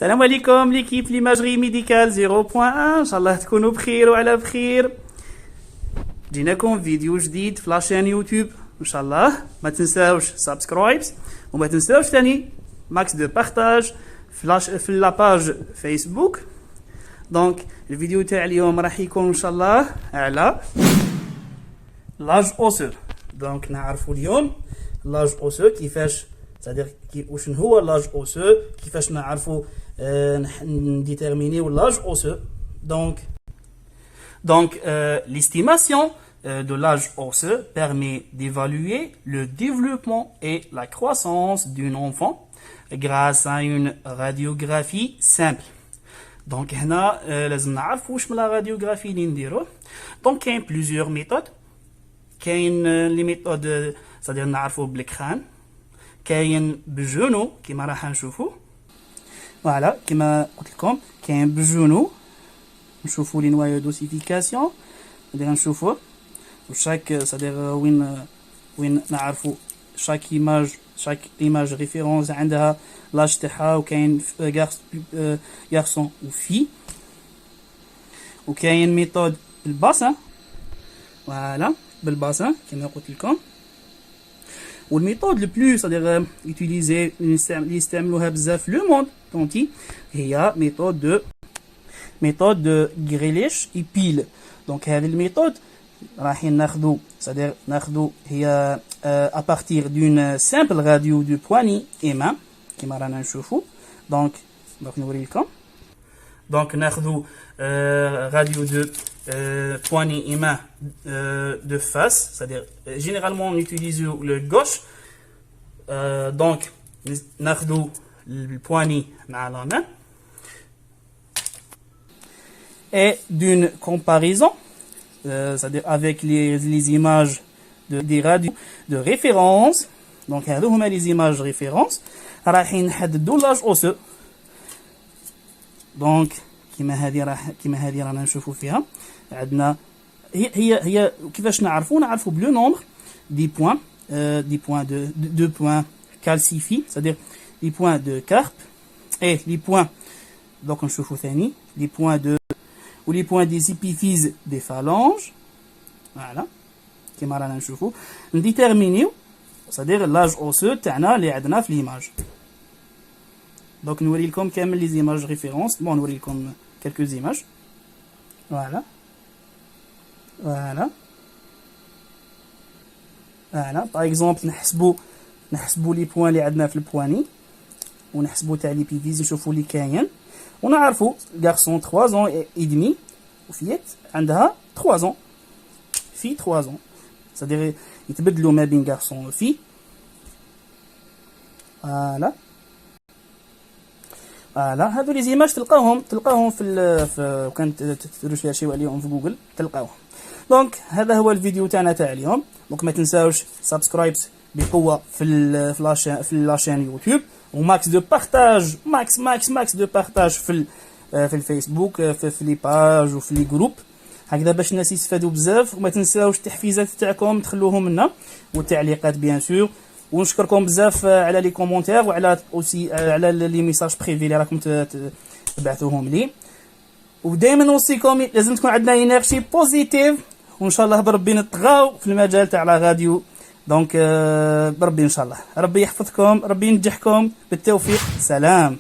السلام عليكم ليكيب ليماجري ميديكال 0.1 ان شاء الله تكونوا بخير وعلى بخير. جيناكم فيديو جديد في لاشين يوتيوب ان شاء الله. ما تنساوش سبسكرايبس وما تنساوش ثاني ماكس دو بارتاج في لاباج فيسبوك. دونك الفيديو تاع اليوم راح يكون ان شاء الله على لاج اوسو. دونك نعرفوا اليوم لاج اوسو كيفاش c'est-à-dire واش هو لاج اوسو، كيفاش نعرفوا نديتيرمينيو لاج اوسو. Donc, l'estimation de l'âge osseux permet d'évaluer le développement et la croissance d'un enfant grâce à une radiographie simple. Donc, هنا لازم نعرفوا واش من لا راديوغرافي اللي نديروه. Donc, كاين plusieurs méthodes. كاين لي ميثود c'est-à-dire نعرفوا بالكران، كاين بجونو كيما راح نشوفوا. فوالا كيما قلت لكم كاين بجونو نشوفوا لي نوايا دوسيفيكاسيون، ندير نشوفوا وشاك صدير وين نعرفوا شاك ايماج ريفيرونس عندها لاج تاعها، وكاين غارسون وفي، وكاين ميثود بالباسان. فوالا بالباسان كيما قلت لكم. والميثود لو بلو صدير يوتيليزي اللي يستعملوها بزاف لو موند طونتي هي ميثود دو غريليش اي بيل. دونك هذه الميثود راح ناخذو صدير ناخذو هي ابارتير دون سامبل راديو دو بواني اي مان كيما رانا نشوفو. دونك نوري لكم. دونك ناخذو راديو دو poignée et main de face, c'est-à-dire généralement on utilise le gauche. Donc ناخذو البواني مع la main et d'une comparaison, c'est-à-dire avec les images des radios de référence. Donc هذو هما les images référence راح نحددوا لاج اوسو. دونك كيما هذه رانا نشوفوا فيها عندنا هي كيفاش نعرفوا بلو نومبر دي بوين دو بوين كالسيفي، c'est-à-dire les points de carpe et les points. Donc نشوفوا ثاني les points de ou les points des épiphyses des phalanges. voilà كيما رانا نشوفوا نديتيرمينيو c'est-à-dire لاج اوسو تاعنا اللي عندنا في ليماج. دونك نوري لكم كامل لي زيماج ريفيرونس. بون نوري لكم quelques images. voilà par exemple نحسبوا لي بوين اللي عندنا في البواني، ونحسبوا تاع لي بيفيز نشوفوا لي كاين، ونعرفوا غارسون 3 ans et demi وفيت عندها 3 ans في 3 ans، c'est-à-dire يتبدلوا ما بين غارسون وفي. فوالا هذو لي زيماج تلقاهم في كان ترشيو عليهم في جوجل تلقاوهم. دونك هذا هو الفيديو تاعنا تاع اليوم. دونك ما تنساوش سبسكرايبس بقوه في لاشين يوتيوب، وماكس دو بارتاج ماكس دو بارتاج في الفيسبوك في لي باج وفي لي جروب هكذا باش الناس يستفادوا بزاف. وما تنساوش التحفيزات تاعكم تخلوهم لنا والتعليقات بيان سور. ونشكركم بزاف على لي كومونتير وعلى اوسي على لي ميساج بريفي اللي راكم تبعثوهم لي. ودائما نوصيكم لازم تكون عندنا انرجي بوزيتيف، وان شاء الله بربي نطغاو في المجال تاع لا راديو. دونك بربي ان شاء الله ربي يحفظكم، ربي ينجحكم، بالتوفيق، سلام.